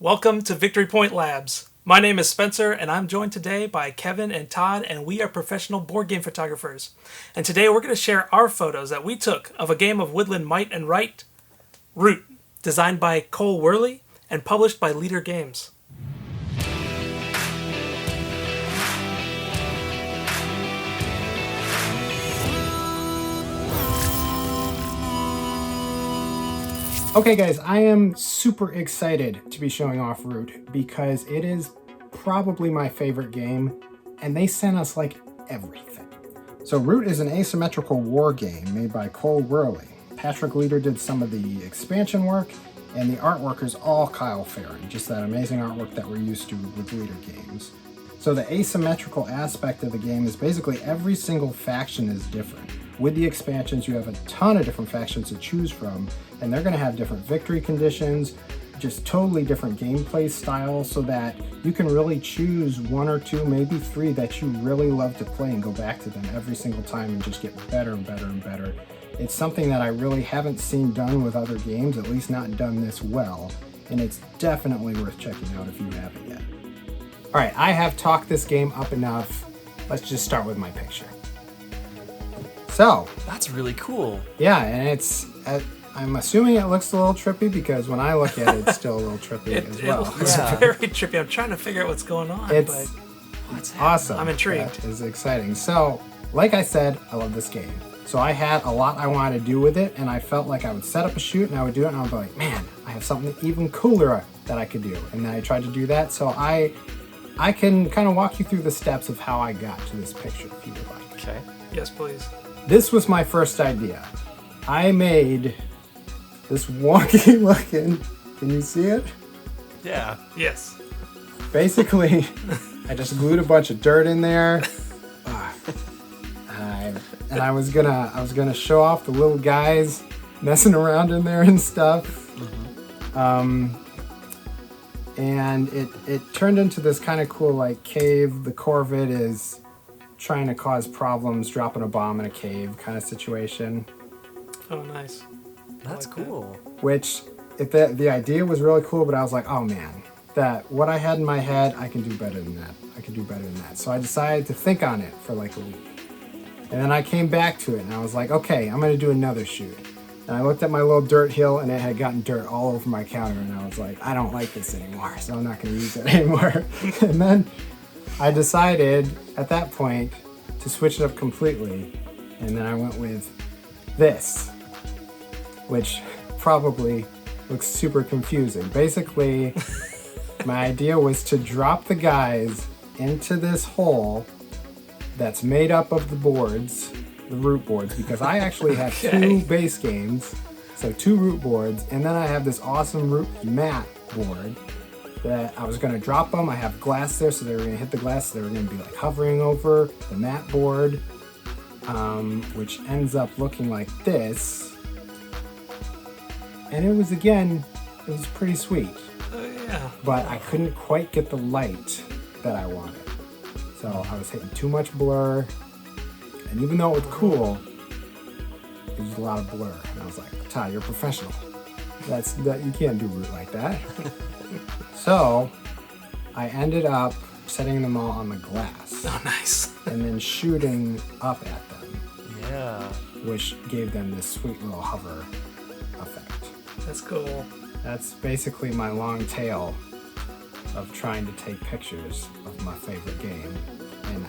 Welcome to Victory Point Labs. My name is Spencer, and I'm joined today by Kevin and Todd, and we are professional board game photographers. And today we're going to share our photos that we took of a game of woodland might and right, Root, designed by Cole Worley and published by Leader Games. Okay guys, I am super excited to be showing off Root because it is probably my favorite game and they sent us like everything. So Root is an asymmetrical war game made by Cole Worley. Patrick Leader did some of the expansion work and the artwork is all Kyle Farron, just that amazing artwork that we're used to with Leader games. So the asymmetrical aspect of the game is basically every single faction is different. With the expansions, you have a ton of different factions to choose from, and they're going to have different victory conditions, just totally different gameplay styles, so that you can really choose one or two, maybe three that you really love to play and go back to them every single time and just get better and better and better. It's something that I really haven't seen done with other games, at least not done this well, and it's definitely worth checking out if you haven't yet. All right, I have talked this game up enough. Let's just start with my picture. So that's really cool. Yeah, and I'm assuming it looks a little trippy because when I look at it, it's still a little trippy as well. It's very trippy. I'm trying to figure out what's going on. It's awesome. I'm intrigued. That is exciting. So, like I said, I love this game. So I had a lot I wanted to do with it, and I felt like I would set up a shoot and I would do it, and I would be like, man, I have something even cooler that I could do. And then I tried to do that. So I can kind of walk you through the steps of how I got to this picture if you would like. Okay. Yes, please. This was my first idea. I made this wonky looking, can you see it? Yeah. Yes. Basically, I just glued a bunch of dirt in there. And I was gonna show off the little guys messing around in there and stuff. Mm-hmm. And it turned into this kind of cool like cave. The core of it is trying to cause problems, dropping a bomb in a cave kind of situation. Oh, nice. That's cool. Which, the idea was really cool, but I was like, oh man, that what I had in my head, I can do better than that. So I decided to think on it for like a week. And then I came back to it and I was like, okay, I'm gonna do another shoot. And I looked at my little dirt hill and it had gotten dirt all over my counter and I was like, I don't like this anymore, so I'm not gonna use it anymore. And then I decided at that point to switch it up completely, and then I went with this, which probably looks super confusing. Basically, my idea was to drop the guys into this hole that's made up of the boards, the root boards, because I actually have two base games, so two root boards, and then I have this awesome root mat board that I was going to drop them. I have glass there, so they were going to hit the glass. So they were going to be like hovering over the mat board, which ends up looking like this. And it was pretty sweet. Yeah. But I couldn't quite get the light that I wanted. So I was hitting too much blur. And even though it was cool, it was a lot of blur. And I was like, Todd, you're a professional. You can't do Root like that. So I ended up setting them all on the glass. Oh, nice. And then shooting up at them. Yeah. Which gave them this sweet little hover effect. That's cool. That's basically my long tail of trying to take pictures of my favorite game. And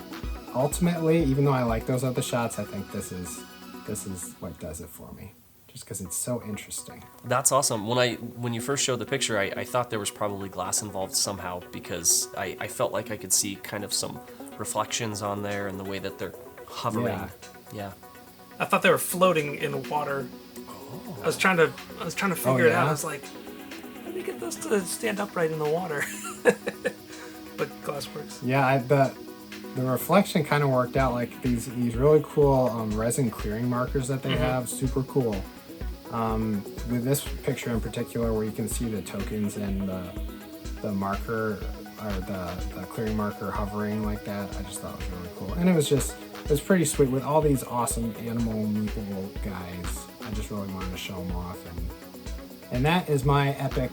ultimately, even though I like those other shots, I think this is what does it for me. Just because it's so interesting. That's awesome. When you first showed the picture, I thought there was probably glass involved somehow because I felt like I could see kind of some reflections on there and the way that they're hovering. Yeah. I thought they were floating in water. Oh. I was trying to figure it out. I was like, how do you get those to stand upright in the water? But glass works. Yeah, the reflection kind of worked out, like these really cool resin clearing markers that they have. Super cool. With this picture in particular, where you can see the tokens and the marker or the clearing marker hovering like that, I just thought it was really cool. And it was pretty sweet with all these awesome animal meeple guys. I just really wanted to show them off, and that is my epic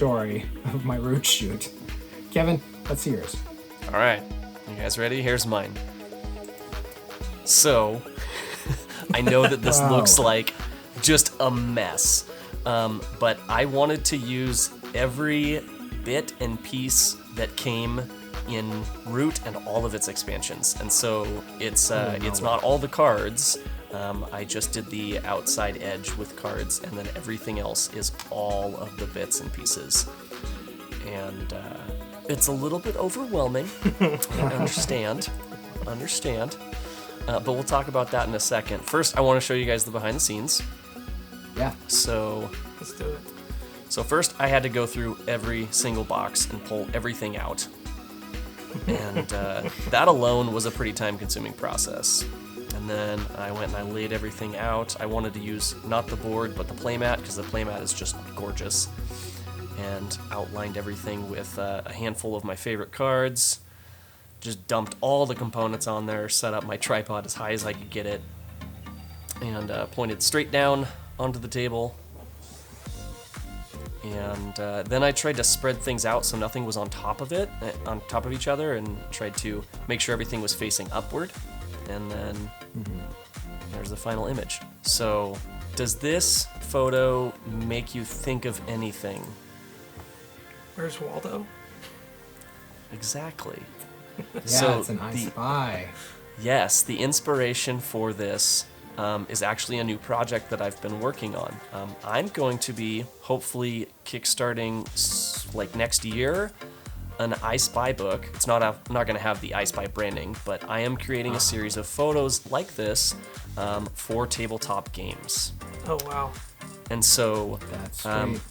story of my root shoot. Kevin, let's see yours. All right, you guys ready? Here's mine. So, I know that this Wow. looks like just a mess, but I wanted to use every bit and piece that came in Root and all of its expansions. And so it's not all the cards. I just did the outside edge with cards, and then everything else is all of the bits and pieces. And it's a little bit overwhelming. I understand. But we'll talk about that in a second. First, I want to show you guys the behind the scenes. Yeah. So Let's do it. So first, I had to go through every single box and pull everything out. And that alone was a pretty time-consuming process. And then I went and I laid everything out. I wanted to use not the board, but the playmat, because the playmat is just gorgeous. And outlined everything with a handful of my favorite cards. Just dumped all the components on there, set up my tripod as high as I could get it, and pointed straight down onto the table. And then I tried to spread things out so nothing was on top of it, on top of each other, and tried to make sure everything was facing upward. And then there's the final image. So, does this photo make you think of anything? Where's Waldo? Exactly. Yeah, So it's an I the- Spy. Yes, the inspiration for this is actually a new project that I've been working on. I'm going to be hopefully kickstarting like next year an I Spy book. It's not going to have the I Spy branding, but I am creating a series of photos like this for tabletop games. Oh, wow. And so That's sweet.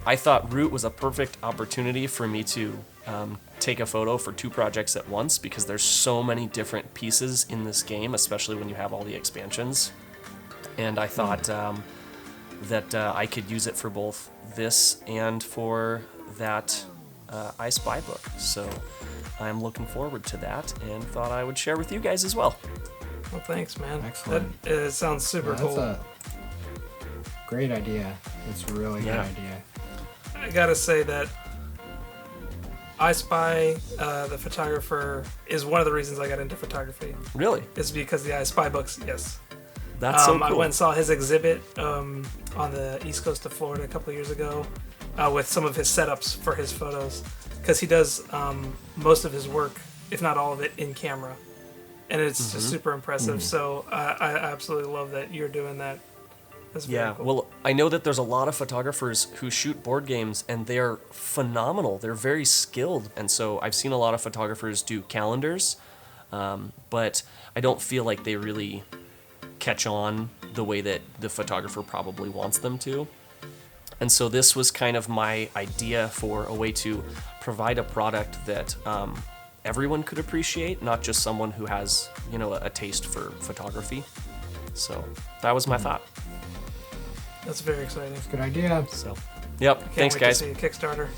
I thought Root was a perfect opportunity for me to take a photo for two projects at once, because there's so many different pieces in this game, especially when you have all the expansions. And I thought that I could use it for both this and for that I Spy book. So I'm looking forward to that and thought I would share with you guys as well. Well, thanks, man. Excellent. That sounds super That's cool. a great idea. It's a really Yeah. good idea. I gotta say that I Spy, the photographer, is one of the reasons I got into photography. Really? Is because the I Spy books, yes. That's so cool. I went and saw his exhibit on the east coast of Florida a couple of years ago with some of his setups for his photos, because he does most of his work, if not all of it, in camera, and it's just super impressive. So I absolutely love that you're doing that. That's very Yeah, cool. well, I know that there's a lot of photographers who shoot board games, and they're phenomenal. They're very skilled, and so I've seen a lot of photographers do calendars, but I don't feel like they really catch on the way that the photographer probably wants them to. And so this was kind of my idea for a way to provide a product that everyone could appreciate, not just someone who has, a taste for photography. So that was my thought. That's very exciting. Good idea. So, yep. Can't Thanks, wait guys. to see a Kickstarter.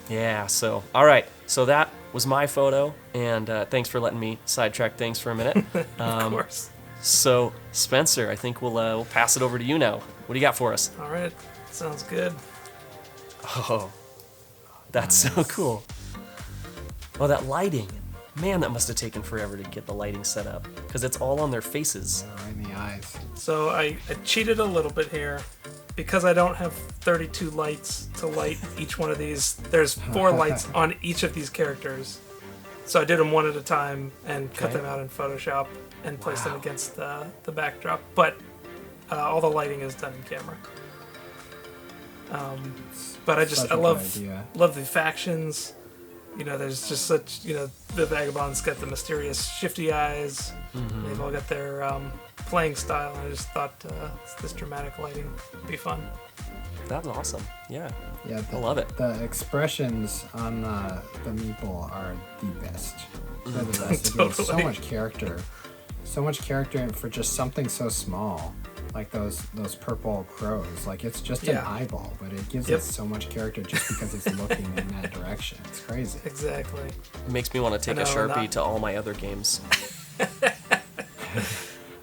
Yeah, so, all right. So that was my photo, and thanks for letting me sidetrack things for a minute. Of course. So, Spencer, I think we'll pass it over to you now. What do you got for us? All right. Sounds good. Oh, that's so cool. Oh, that lighting. Man, that must have taken forever to get the lighting set up, because it's all on their faces. Right in the eyes. So I cheated a little bit here. Because I don't have 32 lights to light each one of these, there's 4 lights on each of these characters. So I did them one at a time and cut Okay. them out in Photoshop and placed them against the backdrop. But all the lighting is done in camera. But I Such a good love idea. the factions. There's just such, the Vagabonds got the mysterious shifty eyes. They've all got their playing style. I just thought this dramatic lighting would be fun. That's awesome. Yeah. Yeah, I love it. The expressions on the meeple are the best. They're the best. It gives so Totally. much character. So much character for just something so small. Like those purple crows. Like, it's just an Yeah. eyeball, but it gives Yep. it so much character just because it's looking in that direction. It's crazy. Exactly. It makes me want to take I a know, Sharpie not- to all my other games.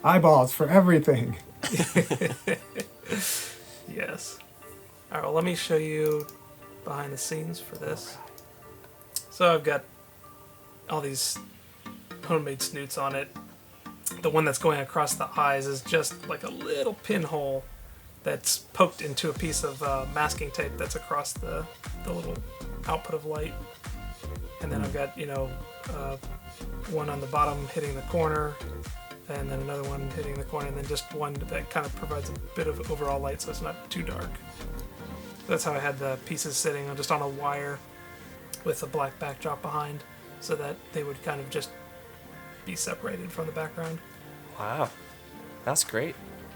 Eyeballs for everything. Yes. All right, well, let me show you behind the scenes for this. So I've got all these homemade snoots on it. The one that's going across the eyes is just like a little pinhole that's poked into a piece of masking tape that's across the little output of light. And then I've got, one on the bottom hitting the corner, and then another one hitting the corner, and then just one that kind of provides a bit of overall light so it's not too dark. That's how I had the pieces sitting just on a wire with a black backdrop behind, so that they would kind of just be separated from the background. Wow, that's great.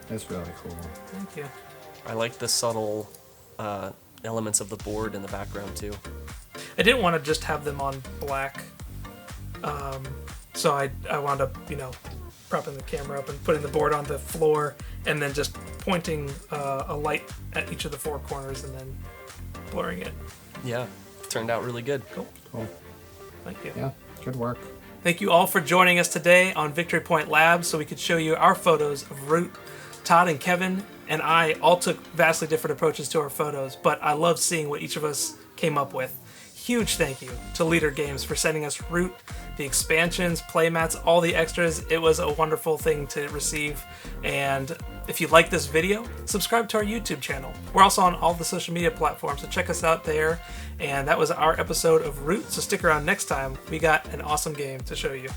That's really cool. Thank you. I like the subtle elements of the board in the background too. I didn't want to just have them on black, so I wound up, propping the camera up and putting the board on the floor, and then just pointing a light at each of the four corners and then blurring it. Yeah, turned out really good. Cool. Cool. Thank you. Yeah, good work. Thank you all for joining us today on Victory Point Labs so we could show you our photos of Root. Todd and Kevin and I all took vastly different approaches to our photos, but I love seeing what each of us came up with. Huge thank you to Leader Games for sending us Root, the expansions, playmats, all the extras. It was a wonderful thing to receive. And if you like this video, subscribe to our YouTube channel. We're also on all the social media platforms, so check us out there. And that was our episode of Root, so stick around next time. We got an awesome game to show you.